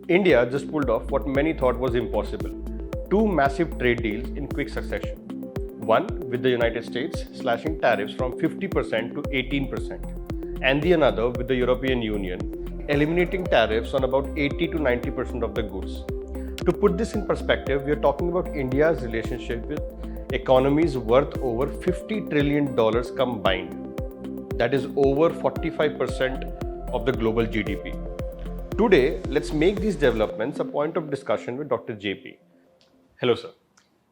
India just pulled off what many thought was impossible: two massive trade deals in quick succession. One with the United States slashing tariffs from 50% to 18%, and the another with the European Union eliminating tariffs on about 80 to 90% of the goods. To put this in perspective, we are talking about India's relationship with economies worth over $50 trillion combined. That is over 45% of the global GDP. Today, let's make these developments a point of discussion with Dr. JP. Hello, sir.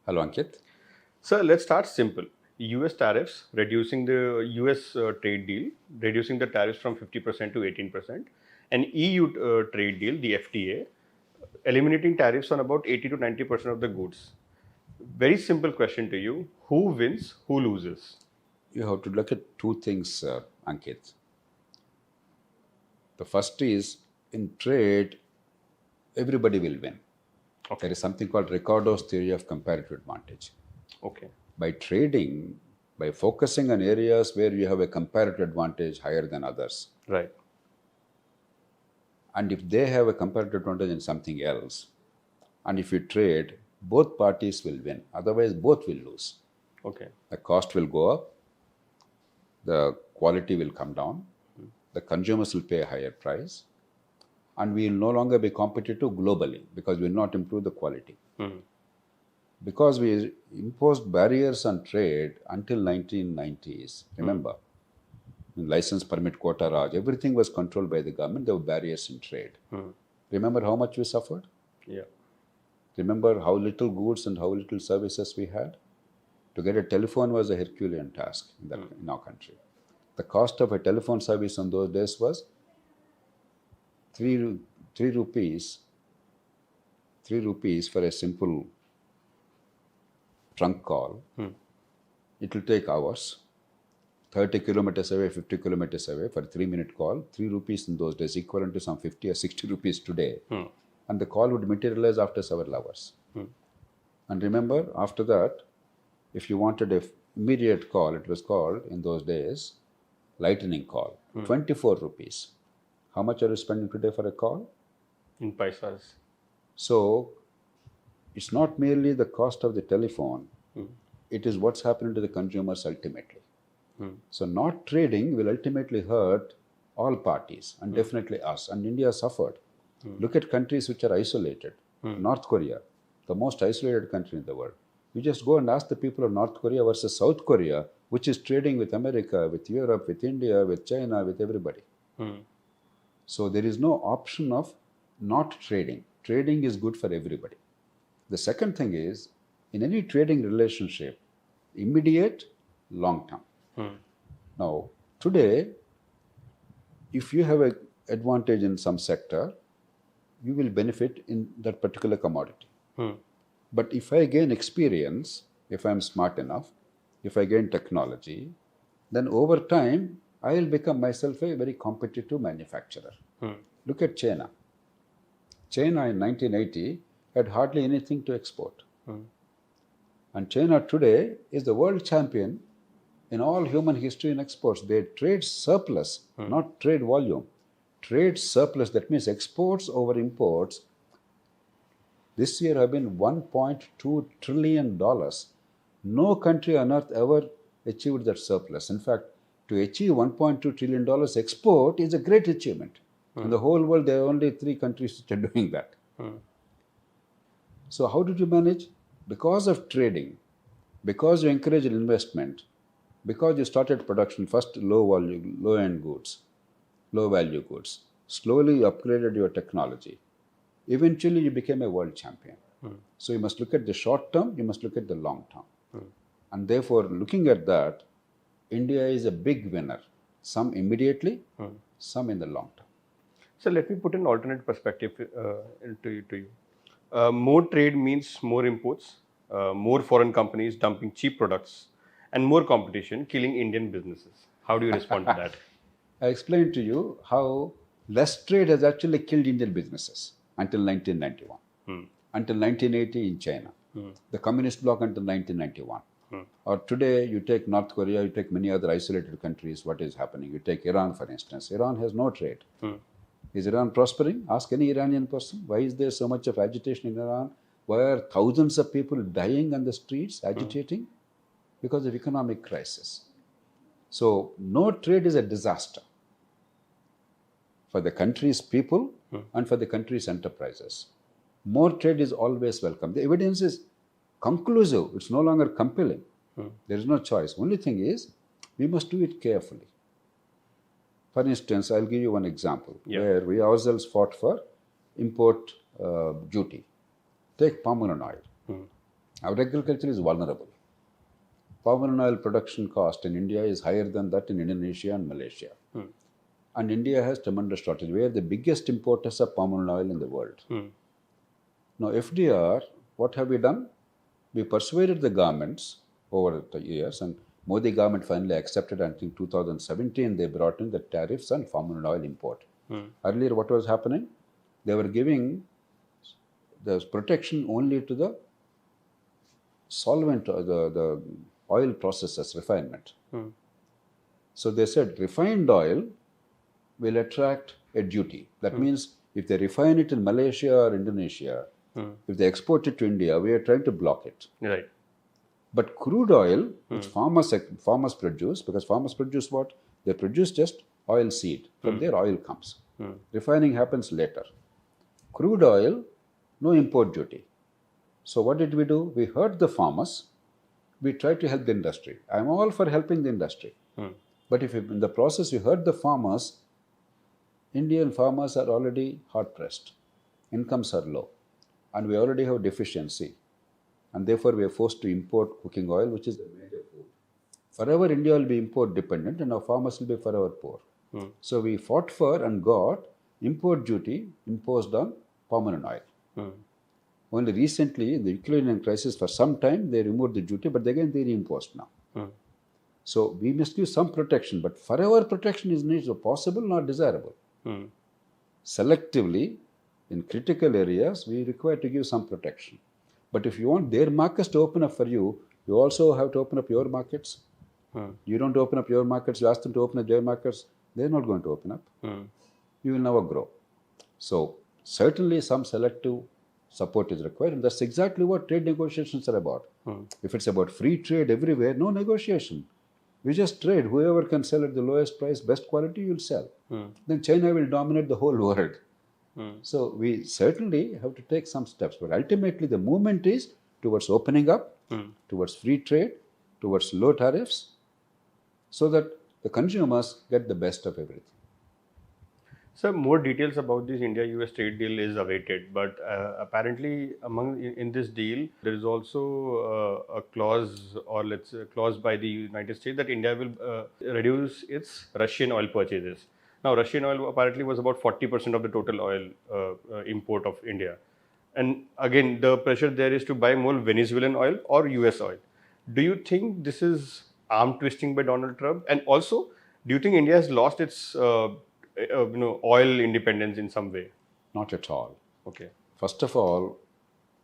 Hello, Ankit. Sir, let's start simple. US tariffs, reducing the US trade deal, reducing the tariffs from 50% to 18%, and EU trade deal, the FTA, eliminating tariffs on about 80 to 90% of the goods. Very simple question to you: who wins, who loses? You have to look at two things, Ankit. The first is, in trade, everybody will win. Okay. There is something called Ricardo's theory of comparative advantage. Okay. By trading, by focusing on areas where you have a comparative advantage higher than others, Right. and if they have a comparative advantage in something else, and if you trade, both parties will win. Otherwise, both will lose. Okay. The cost will go up, the quality will come down, the consumers will pay a higher price, and we will no longer be competitive globally because we will not improve the quality. Because we imposed barriers on trade until 1990s, remember, license, permit, quota, Raj, everything was controlled by the government. There were barriers in trade. Remember how much we suffered? Yeah. Remember how little goods and how little services we had? To get a telephone was a Herculean task in our country. The cost of a telephone service in those days was 3 rupees for a simple trunk call. It will take hours. 30 kilometers away, 50 kilometers away for a 3-minute call. 3 rupees in those days equivalent to some 50 or 60 rupees today. And the call would materialize after several hours. And remember, after that, if you wanted an immediate call, it was called in those days lightning call. 24 rupees. How much are you spending today for a call? In paisas. So, it's not merely the cost of the telephone, it is what's happening to the consumers ultimately. So, not trading will ultimately hurt all parties and definitely us. And India suffered. Look at countries which are isolated. North Korea, the most isolated country in the world. You just go and ask the people of North Korea versus South Korea, which is trading with America, with Europe, with India, with China, with everybody. So there is no option of not trading. Trading is good for everybody. The second thing is, in any trading relationship, immediate, long term. Now, today, if you have an advantage in some sector, you will benefit in that particular commodity. But if I gain experience, if I'm smart enough, if I gain technology, then over time, I will become myself a very competitive manufacturer. Look at China. China in 1980 had hardly anything to export. And China today is the world champion in all human history in exports. They trade surplus, not trade volume. Trade surplus, that means exports over imports, this year have been $1.2 trillion. No country on earth ever achieved that surplus. In fact, to achieve $1.2 trillion export is a great achievement. In the whole world, there are only 3 countries which are doing that. So how did you manage? Because of trading, because you encouraged investment, because you started production, first low-end goods, low-value goods, slowly upgraded your technology. Eventually, you became a world champion. So you must look at the short term, you must look at the long term. And therefore, looking at that, India is a big winner. Some immediately, some in the long term. So let me put an alternate perspective to you. More trade means more imports, more foreign companies dumping cheap products, and more competition killing Indian businesses. How do you respond to that? I explained to you how less trade has actually killed Indian businesses until 1991, until 1980 in China, the communist bloc until 1991. Or today, you take North Korea, you take many other isolated countries, what is happening? You take Iran, for instance. Iran has no trade. Is Iran prospering? Ask any Iranian person. Why is there so much of agitation in Iran? Why are thousands of people dying on the streets, agitating? Because of economic crisis. So no trade is a disaster for the country's people and for the country's enterprises. More trade is always welcome. The evidence is conclusive. It's no longer compelling. There is no choice. Only thing is, we must do it carefully. For instance, I'll give you one example where we ourselves fought for import duty. Take palm oil. Our agriculture is vulnerable. Palm oil production cost in India is higher than that in Indonesia and Malaysia. And India has tremendous shortage. We are the biggest importers of palm oil in the world. Now, FDR, what have we done? We persuaded the governments over the years, and Modi government finally accepted. I think 2017 they brought in the tariffs on palm oil import. Earlier, what was happening? They were giving the protection only to the solvent, the oil processes, refinement. So they said refined oil will attract a duty. That means if they refine it in Malaysia or Indonesia, if they export it to India, we are trying to block it. Right. But crude oil, which farmers produce, because farmers produce what? They produce just oil seed. From there, oil comes. Refining happens later. Crude oil, no import duty. So what did we do? We heard the farmers. We tried to help the industry. I'm all for helping the industry. But if in the process you heard the farmers, Indian farmers are already hard pressed. Incomes are low. And we already have deficiency. And therefore we are forced to import cooking oil, which is a major food. Forever India will be import dependent and our farmers will be forever poor. So we fought for and got import duty imposed on palm oil. Only recently, in the Ukrainian crisis, for some time they removed the duty, but again they reimposed now. So we must give some protection, but forever protection is neither possible nor desirable. Selectively, in critical areas, we require to give some protection. But if you want their markets to open up for you, you also have to open up your markets. You don't open up your markets, you ask them to open up their markets, they're not going to open up. You will never grow. So certainly some selective support is required, and that's exactly what trade negotiations are about. If it's about free trade everywhere, no negotiation. We just trade. Whoever can sell at the lowest price, best quality, you'll sell. Then China will dominate the whole world. So we certainly have to take some steps, but ultimately the movement is towards opening up, towards free trade, towards low tariffs, so that the consumers get the best of everything. So more details about this India-US trade deal is awaited, but apparently in this deal there is also a clause, or let's say a clause by the United States, that India will reduce its Russian oil purchases. Now, Russian oil apparently was about 40% of the total oil import of India. And again, the pressure there is to buy more Venezuelan oil or US oil. Do you think this is arm twisting by Donald Trump? And also, do you think India has lost its oil independence in some way? Not at all. Okay. First of all,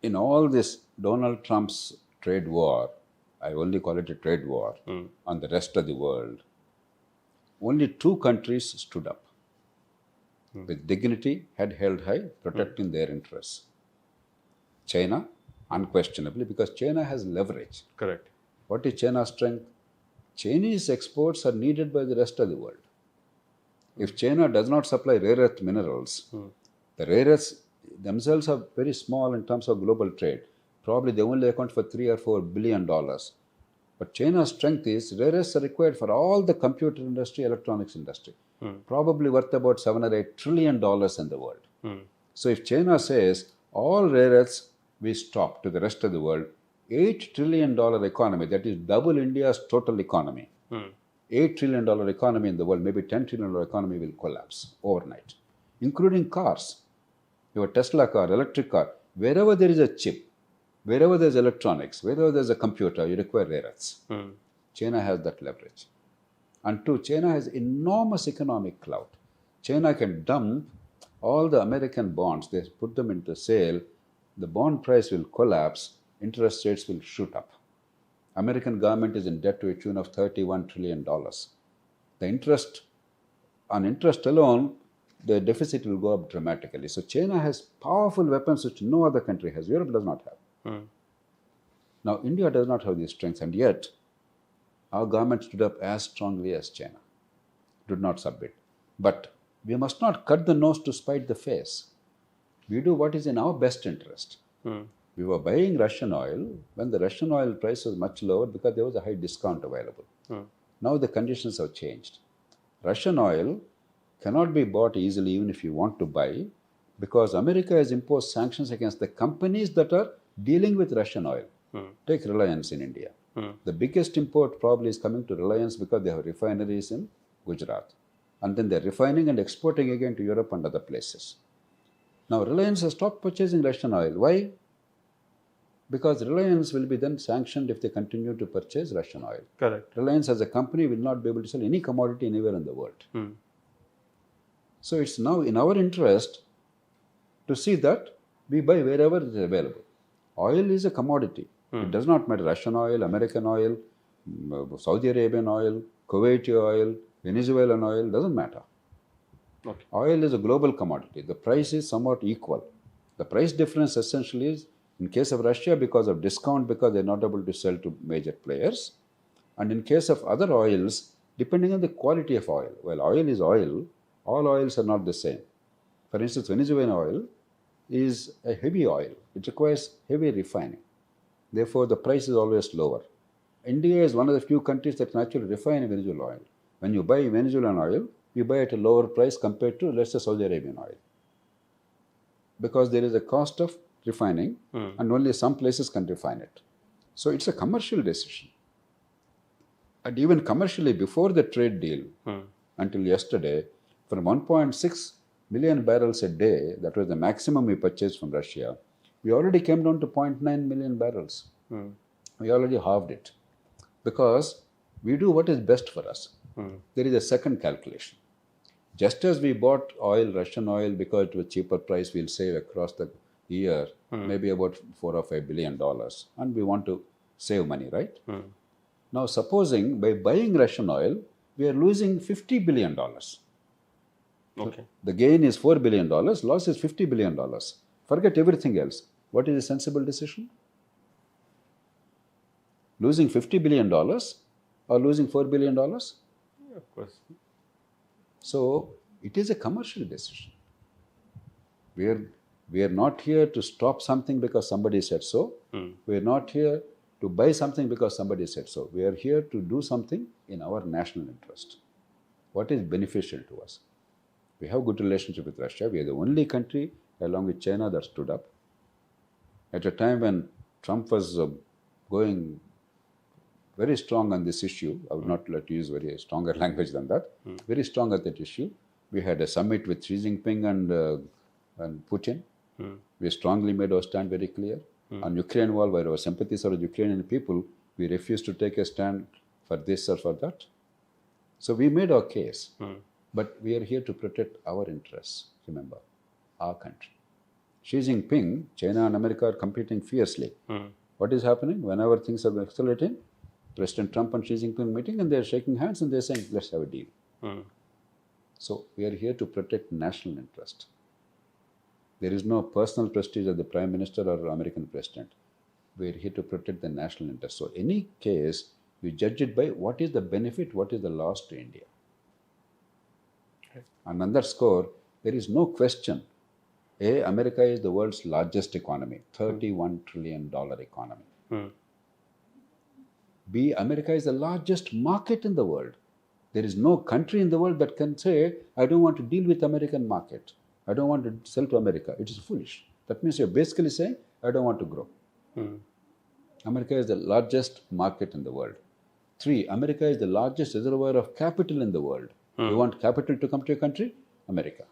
in all this Donald Trump's trade war, I only call it a trade war, on the rest of the world, only two countries stood up with dignity, head held high, protecting their interests. China, unquestionably, because China has leverage. Correct. What is China's strength? Chinese exports are needed by the rest of the world. If China does not supply rare earth minerals, the rare earths themselves are very small in terms of global trade. Probably they only account for $3 or $4 billion. But China's strength is rare earths are required for all the computer industry, electronics industry, probably worth about $7 or $8 trillion in the world. So if China says all rare earths we stop to the rest of the world, $8 trillion economy, that is double India's total economy. $8 trillion economy in the world, maybe $10 trillion economy will collapse overnight, including cars. Your Tesla car, electric car, wherever there is a chip, wherever there's electronics, wherever there's a computer, you require rare earths. China has that leverage. And two, China has enormous economic clout. China can dump all the American bonds, they put them into sale, the bond price will collapse, interest rates will shoot up. American government is in debt to a tune of $31 trillion. The interest, on interest alone, the deficit will go up dramatically. So China has powerful weapons which no other country has. Europe does not have. Now, India does not have these strengths, and yet our government stood up as strongly as China, did not submit. But we must not cut the nose to spite the face. We do what is in our best interest. We were buying Russian oil when the Russian oil price was much lower because there was a high discount available. Now the conditions have changed. Russian oil cannot be bought easily even if you want to buy, because America has imposed sanctions against the companies that are dealing with Russian oil. Take Reliance in India. The biggest import probably is coming to Reliance because they have refineries in Gujarat. And then they're refining and exporting again to Europe and other places. Now Reliance has stopped purchasing Russian oil. Why? Because Reliance will be then sanctioned if they continue to purchase Russian oil. Correct. Reliance as a company will not be able to sell any commodity anywhere in the world. So it's now in our interest to see that we buy wherever it is available. Oil is a commodity. It does not matter Russian oil, American oil, Saudi Arabian oil, Kuwaiti oil, Venezuelan oil, doesn't matter. Okay. Oil is a global commodity. The price is somewhat equal. The price difference essentially is, in case of Russia, because of discount, because they're not able to sell to major players. And in case of other oils, depending on the quality of oil. Well, oil is oil. All oils are not the same. For instance, Venezuelan oil is a heavy oil. It requires heavy refining. Therefore, the price is always lower. India is one of the few countries that naturally refine Venezuelan oil. When you buy Venezuelan oil, you buy at a lower price compared to, let's say, Saudi Arabian oil. Because there is a cost of refining, and only some places can refine it. So it's a commercial decision. And even commercially, before the trade deal, until yesterday, from 1.6 million barrels a day, that was the maximum we purchased from Russia, we already came down to 0.9 million barrels. We already halved it. Because we do what is best for us. There is a second calculation. Just as we bought oil, Russian oil, because it was cheaper price, we'll save across the year maybe about $4 or $5 billion. And we want to save money, right? Now, supposing by buying Russian oil, we are losing $50 billion. Okay. The gain is $4 billion, loss is $50 billion. Forget everything else. What is a sensible decision? Losing $50 billion or losing $4 billion? Yeah, of course. So, it is a commercial decision. We are not here to stop something because somebody said so. We are not here to buy something because somebody said so. We are here to do something in our national interest. What is beneficial to us? We have good relationship with Russia. We are the only country, along with China, that stood up. At a time when Trump was going very strong on this issue, I would not like to use very stronger language than that, very strong at that issue. We had a summit with Xi Jinping and Putin. We strongly made our stand very clear. On Ukraine war, where our sympathies are with Ukrainian people, we refused to take a stand for this or for that. So we made our case. But we are here to protect our interests, remember, our country. Xi Jinping, China and America are competing fiercely. What is happening? Whenever things are accelerating, President Trump and Xi Jinping meeting and they're shaking hands and they're saying, let's have a deal. So we are here to protect national interest. There is no personal prestige of the Prime Minister or American President. We are here to protect the national interest. So any case, we judge it by what is the benefit, what is the loss to India. And on that score, there is no question. A, America is the world's largest economy, $31 trillion economy. B, America is the largest market in the world. There is no country in the world that can say, I don't want to deal with American market. I don't want to sell to America. It is foolish. That means you're basically saying, I don't want to grow. America is the largest market in the world. 3, America is the largest reservoir of capital in the world. You want capital to come to your country? America.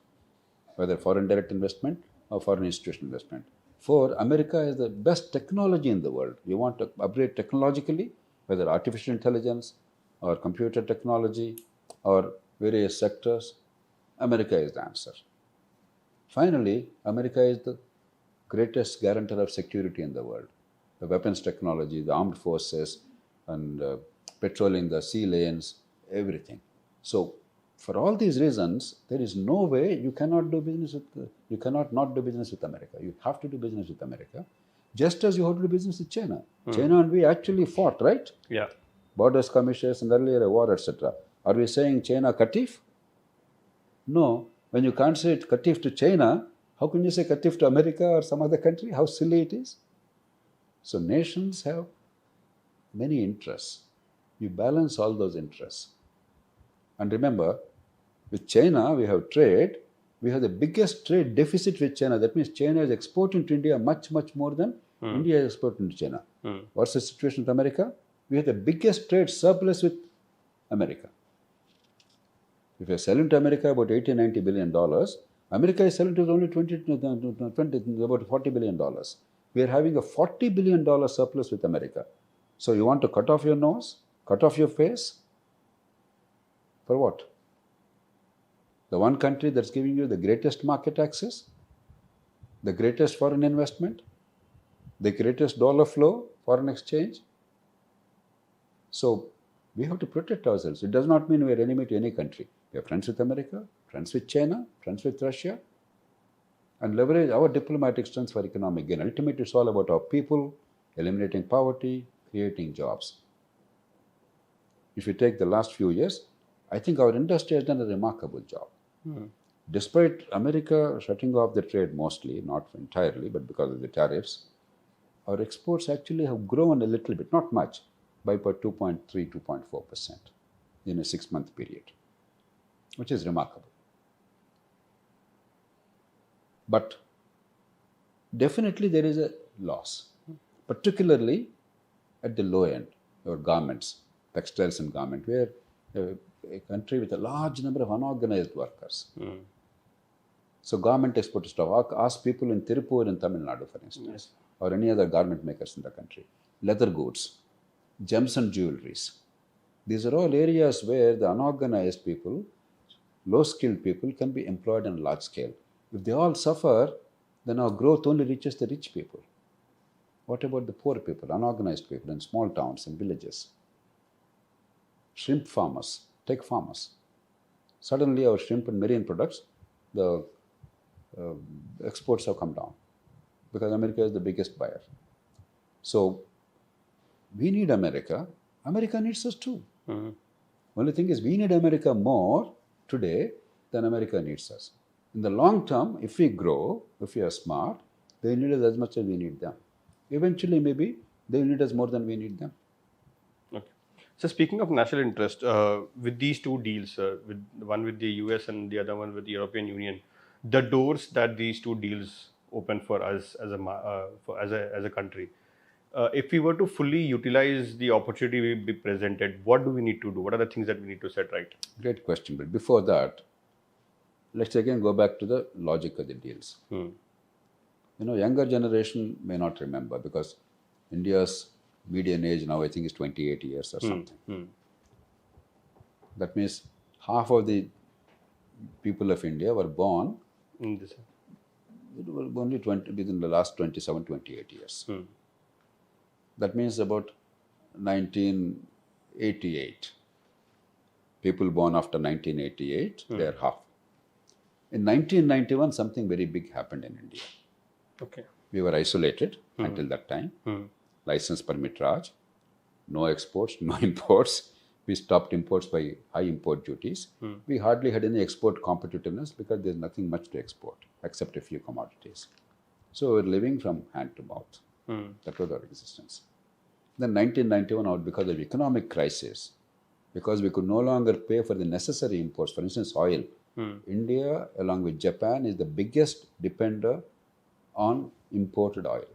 Whether foreign direct investment or foreign institutional investment. 4, America is the best technology in the world. You want to upgrade technologically, whether artificial intelligence or computer technology or various sectors, America is the answer. Finally, America is the greatest guarantor of security in the world. The weapons technology, the armed forces, and patrolling the sea lanes, everything. So, for all these reasons, there is no way you cannot do business with, you cannot not do business with America. You have to do business with America, just as you have to do business with China. China and we actually fought, right? Yeah. Borders, skirmishes, and earlier a war, etc. Are we saying China katif? No. When you can't say katif to China, how can you say katif to America or some other country? How silly it is. So nations have many interests. You balance all those interests. And remember, with China, we have trade. We have the biggest trade deficit with China. That means China is exporting to India much, much more than India is exporting to China. What's the situation with America? We have the biggest trade surplus with America. If you're selling to America about $80-90 billion, America is selling to only about $40 billion. We are having a $40 billion surplus with America. So you want to cut off your nose, cut off your face? For what? The one country that's giving you the greatest market access, the greatest foreign investment, the greatest dollar flow, foreign exchange. So we have to protect ourselves. It does not mean we are enemy to any country. We are friends with America, friends with China, friends with Russia, and leverage our diplomatic strengths for economic gain. Ultimately, it's all about our people, eliminating poverty, creating jobs. If you take the last few years, I think our industry has done a remarkable job. Despite America shutting off the trade mostly, not entirely, but because of the tariffs, our exports actually have grown a little bit, not much, by about 2.3-2.4% in a 6-month period, which is remarkable. But definitely there is a loss, particularly at the low end, or garments, textiles and garment, where a country with a large number of unorganized workers. So garment export stuff, ask people in Tirupur in Tamil Nadu, for instance, or any other garment makers in the country. Leather goods, gems and jewelries. These are all areas where the unorganized people, low-skilled people can be employed on a large scale. If they all suffer, then our growth only reaches the rich people. What about the poor people, unorganized people in small towns and villages? Shrimp farmers, tech farmers. Suddenly our shrimp and marine products, the exports have come down because America is the biggest buyer. So we need America. America needs us too. Only thing is we need America more today than America needs us. In the long term, if we grow, if we are smart, they need us as much as we need them. Eventually, maybe they need us more than we need them. Okay. So speaking of national interest, with these two deals, with one with the US and the other one with the European Union, the doors that these two deals open for us as a country, if we were to fully utilize the opportunity we be presented, what do we need to do? What are the things that we need to set right? Great question. But before that, let's again go back to the logic of the deals. Younger generation may not remember because India's median age now I think is 28 years or something. That means half of the people of India were born only within the last 27, 28 years. That means about 1988. People born after 1988, they are half. In 1991, something very big happened in India. Okay. We were isolated until that time. License permit Raj, no exports, no imports. We stopped imports by high import duties. We hardly had any export competitiveness because there's nothing much to export except a few commodities. So we're living from hand to mouth. That was our existence. Then 1991, because of economic crisis, because we could no longer pay for the necessary imports, for instance, oil. India, along with Japan, is the biggest depender on imported oil.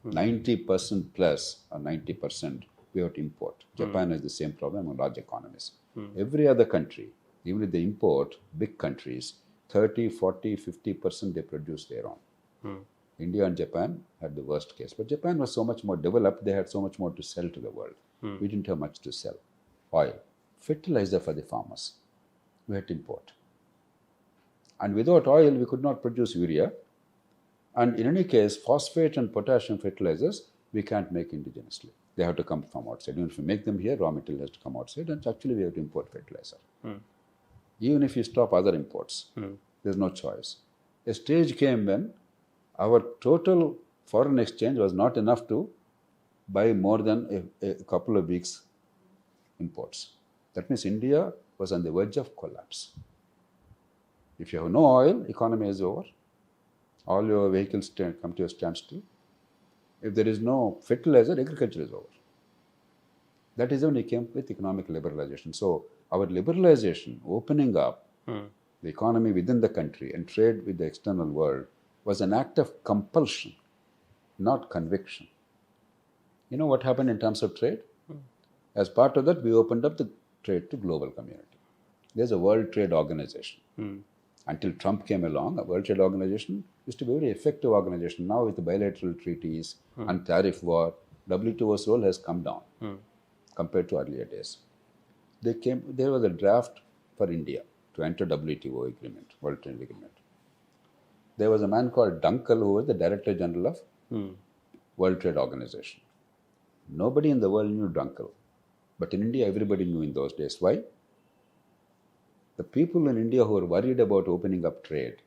90% plus or 90% we have to import. Japan has the same problem on large economies. Every other country, even if they import, big countries, 30, 40, 50% they produce their own. India and Japan had the worst case. But Japan was so much more developed, they had so much more to sell to the world. We didn't have much to sell. Oil, fertilizer for the farmers, we had to import. And without oil, we could not produce urea. And in any case, phosphate and potassium fertilizers, we can't make indigenously. They have to come from outside. Even if we make them here, raw material has to come outside, and actually we have to import fertilizer. even if you stop other imports. There's no choice. A stage came when our total foreign exchange was not enough to buy more than a couple of weeks' imports. That means India was on the verge of collapse. If you have no oil, economy is over. All your vehicles come to a standstill. If there is no fertilizer, agriculture is over. That is when we came with economic liberalization. So our liberalization, opening up the economy within the country and trade with the external world was an act of compulsion, not conviction. You know what happened in terms of trade? As part of that, we opened up the trade to global community. There's a World Trade Organization. Until Trump came along, a World Trade Organization used to be a very effective organization. Now with the bilateral treaties and tariff war, WTO's role has come down compared to earlier days. There was a draft for India to enter WTO agreement, World Trade Agreement. There was a man called Dunkel who was the Director General of World Trade Organization. Nobody in the world knew Dunkel. But in India, everybody knew in those days. Why? The people in India who were worried about opening up trade,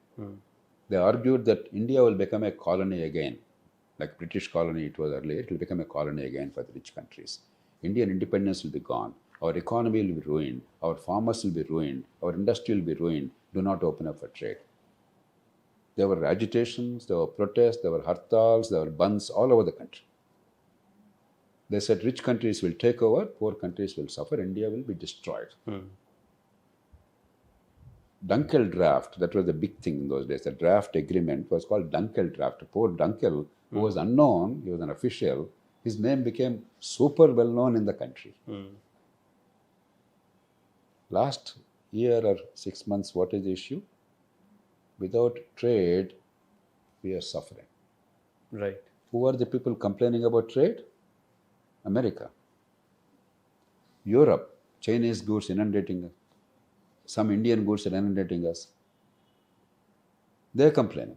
they argued that India will become a colony again. Like British colony it was earlier, it will become a colony again for the rich countries. Indian independence will be gone. Our economy will be ruined. Our farmers will be ruined. Our industry will be ruined. Do not open up for trade. There were agitations, there were protests, there were hartals, there were bunds all over the country. They said rich countries will take over, poor countries will suffer, India will be destroyed. Dunkel draft, that was the big thing in those days. The draft agreement was called Dunkel draft. Poor Dunkel, who was unknown, he was an official, his name became super well known in the country. Last year or 6 months, what is the issue? Without trade, we are suffering. Right. Who are the people complaining about trade? America. Europe, Chinese goods inundating us. Some Indian goods are inundating us. They are complaining.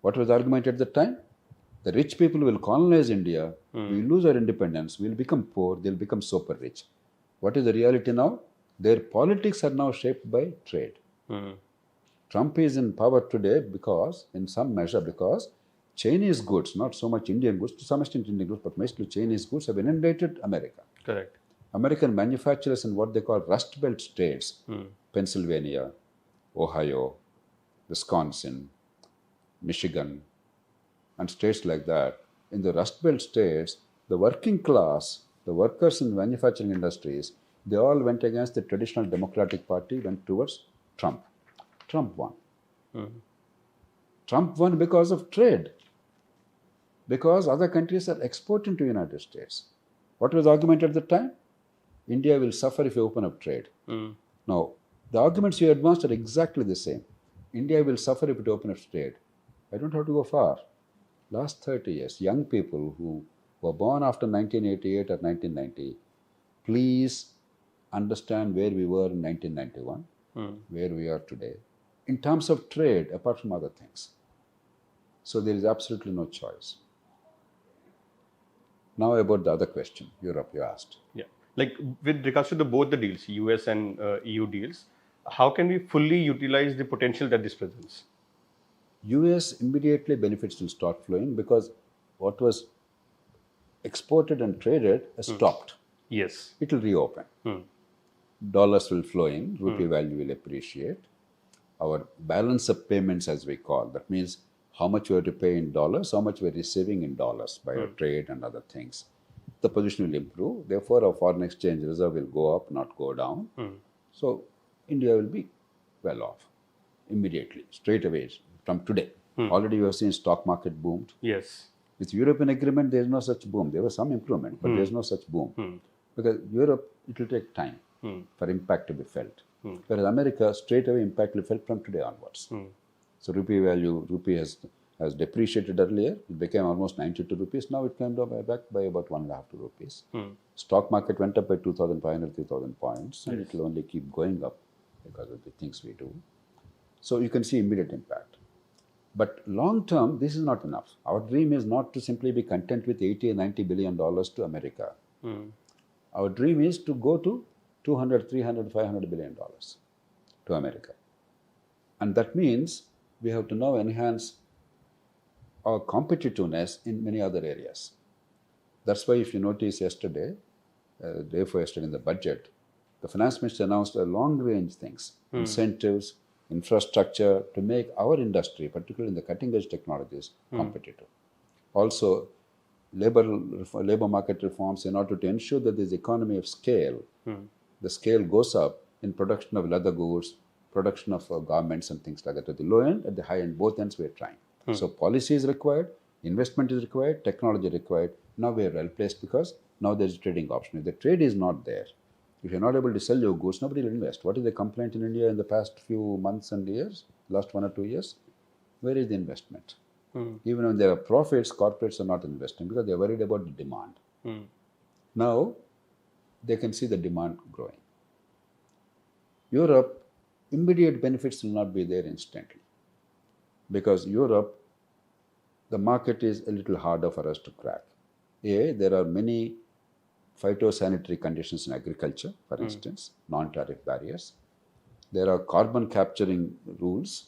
What was the argument at that time? The rich people will colonize India, we lose our independence, we will become poor, they will become super rich. What is the reality now? Their politics are now shaped by trade. Trump is in power today because, in some measure, because Chinese goods, not so much Indian goods, to some extent Indian goods, but mostly Chinese goods have inundated America. Correct. American manufacturers in what they call Rust Belt states, Pennsylvania, Ohio, Wisconsin, Michigan, and states like that. In the Rust Belt states, the working class, the workers in manufacturing industries, they all went against the traditional Democratic Party, went towards Trump. Trump won. Trump won because of trade. Because other countries are exporting to the United States. What was the argument at the time? India will suffer if you open up trade. Now, the arguments you advanced are exactly the same. India will suffer if it opens up trade. I don't have to go far. Last 30 years, young people who were born after 1988 or 1990, please understand where we were in 1991, where we are today, in terms of trade, apart from other things. So there is absolutely no choice. Now about the other question, Europe, you asked. Yeah. Like with regards to both the deals, US and EU deals, how can we fully utilize the potential that this presents? US immediately benefits will start flowing because what was exported and traded has stopped. Yes. It will reopen. Dollars will flow in, rupee value will appreciate. Our balance of payments, as we call, that means how much we have to pay in dollars, how much we are receiving in dollars by our trade and other things. The position will improve. Therefore, our foreign exchange reserve will go up, not go down. So, India will be well off immediately, straight away from today. Already you have seen stock market boomed. Yes. With European agreement, there is no such boom. There was some improvement, but there is no such boom. Because Europe, it will take time for impact to be felt. Whereas America, straight away impact will be felt from today onwards. So rupee has depreciated earlier. It became almost 92 rupees. Now it came down back by about 1.5 rupees. Stock market went up by 2,500, 3,000 points, and it will only keep going up because of the things we do. So you can see immediate impact. But long term, this is not enough. Our dream is not to simply be content with 80 or 90 billion dollars to America. Our dream is to go to 200, 300, 500 billion dollars to America. And that means we have to now enhance our competitiveness in many other areas. That's why if you notice yesterday, day before yesterday in the budget, the finance minister announced a long range things, incentives, infrastructure to make our industry, particularly in the cutting edge technologies, competitive. Also, labor market reforms in order to ensure that there's economy of scale. The scale goes up in production of leather goods, production of garments and things like that. At the low end, at the high end, both ends we're trying. So policy is required, investment is required, technology required. Now we are well placed because now there's a trading option. If the trade is not there, if you're not able to sell your goods, nobody will invest. What is the complaint in India in the past few months and years, last 1 or 2 years? Where is the investment? Even when there are profits, corporates are not investing because they're worried about the demand. Now, they can see the demand growing. Europe, immediate benefits will not be there instantly because Europe, the market is a little harder for us to crack. There are many phytosanitary conditions in agriculture, for instance, non-tariff barriers. There are carbon capturing rules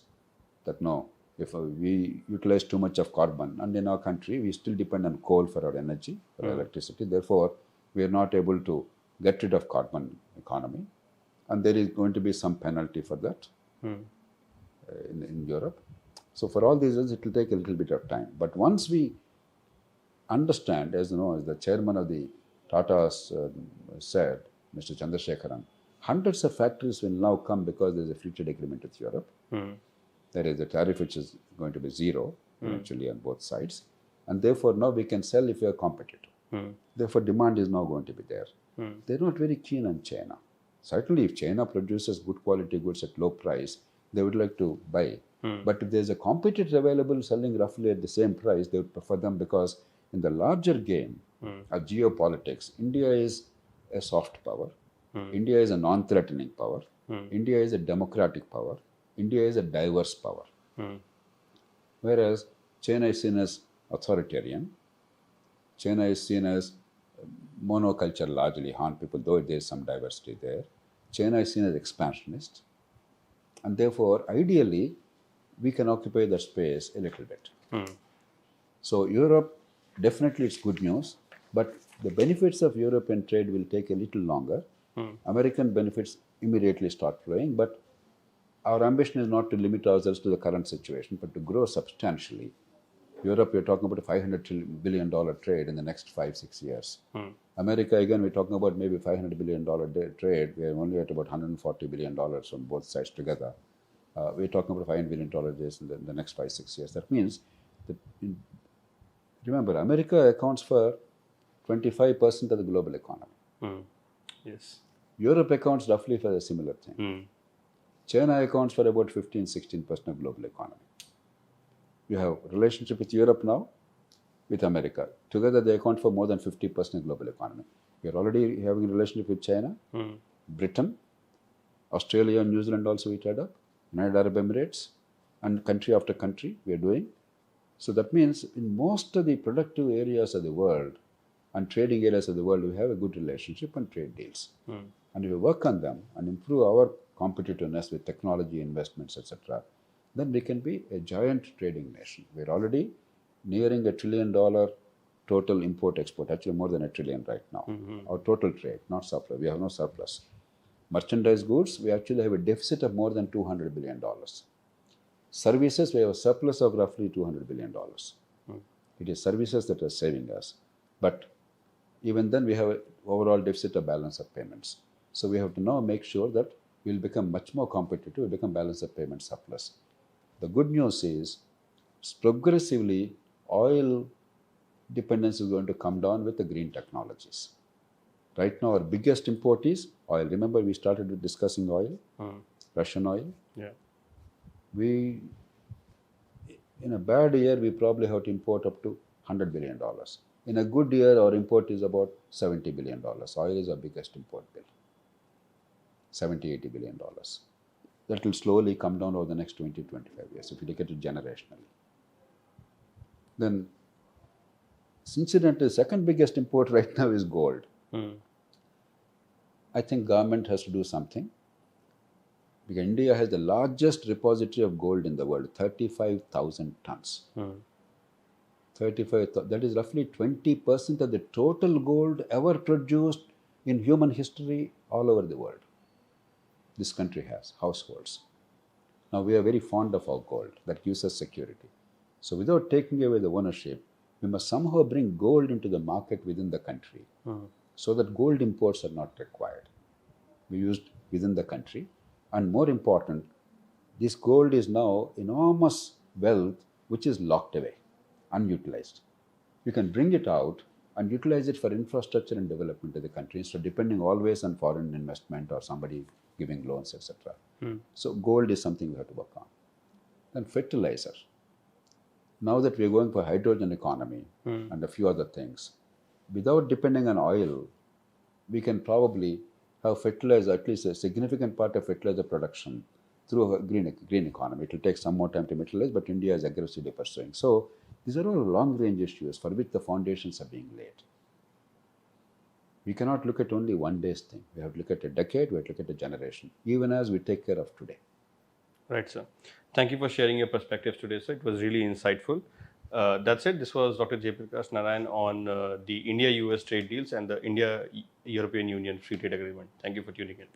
that no, if we utilize too much of carbon, and in our country, we still depend on coal for our energy, for our electricity. Therefore, we are not able to get rid of carbon economy. And there is going to be some penalty for that in Europe. So for all these reasons, it will take a little bit of time. But once we understand, as you know, as the chairman of the Tata's said, Mr. Chandrasekharan, hundreds of factories will now come because there is a free trade agreement with Europe. There is a tariff which is going to be zero eventually on both sides. And therefore, now we can sell if we are competitive. Therefore, demand is now going to be there. They're not very keen on China. Certainly, if China produces good quality goods at low price, they would like to buy. But if there's a competitor available selling roughly at the same price, they would prefer them because in the larger game of geopolitics, India is a soft power. India is a non-threatening power. India is a democratic power. India is a diverse power. Whereas China is seen as authoritarian. China is seen as monoculture, largely Han people, though there is some diversity there. China is seen as expansionist. And therefore, ideally, we can occupy that space a little bit. So Europe, definitely it's good news, but the benefits of European trade will take a little longer. American benefits immediately start flowing, but our ambition is not to limit ourselves to the current situation, but to grow substantially. Europe, we're talking about a $500 billion trade in the next 5-6 years. America, again, we're talking about maybe $500 billion trade. We're only at about $140 billion on both sides together. We're talking about $500 billion in the next 5-6 years. That means that, remember, America accounts for 25% of the global economy. Yes. Europe accounts roughly for a similar thing. China accounts for about 15-16% of global economy. You have a relationship with Europe now, with America. Together they account for more than 50% of global economy. We are already having a relationship with China, Britain, Australia and New Zealand also we tied up, United Arab Emirates, and country after country we are doing. So that means in most of the productive areas of the world and trading areas of the world, we have a good relationship and trade deals. And if we work on them and improve our competitiveness with technology investments, etc., then we can be a giant trading nation. We're already nearing $1 trillion total import-export, actually more than $1 trillion right now. Our total trade, not surplus. We have no surplus. Merchandise goods, we actually have a deficit of more than $200 billion. Services, we have a surplus of roughly $200 billion. It is services that are saving us. But even then, we have an overall deficit of balance of payments. So we have to now make sure that we'll become much more competitive, we'll become balance of payment surplus. The good news is, progressively, oil dependence is going to come down with the green technologies. Right now, our biggest import is oil. Remember, we started with discussing oil, Russian oil. Yeah. In a bad year, we probably have to import up to $100 billion. In a good year, our import is about $70 billion. Oil is our biggest import bill. $70-80 billion. That will slowly come down over the next 20-25 years if you look at it generationally. Then, incidentally, the second biggest import right now is gold. I think government has to do something. Because India has the largest repository of gold in the world, 35,000 tons. 35, that is roughly 20% of the total gold ever produced in human history all over the world. This country has households. Now we are very fond of our gold. That gives us security. So without taking away the ownership, we must somehow bring gold into the market within the country so that gold imports are not required. We used within the country. And more important, this gold is now enormous wealth which is locked away, unutilized. You can bring it out and utilize it for infrastructure and development of the country instead of depending always on foreign investment or somebody giving loans, etc. So gold is something we have to work on. Then fertilizer. Now that we are going for hydrogen economy and a few other things, without depending on oil, we can probably have fertilizer, at least a significant part of fertilizer production through a green economy. It will take some more time to materialize, but India is aggressively pursuing. So these are all long-range issues for which the foundations are being laid. We cannot look at only one day's thing. We have to look at a decade, we have to look at a generation, even as we take care of today. Right, sir. Thank you for sharing your perspectives today, sir. It was really insightful. That's it. This was Dr. Jayaprakash Narayan on the India-US trade deals and the India-European Union Free Trade Agreement. Thank you for tuning in.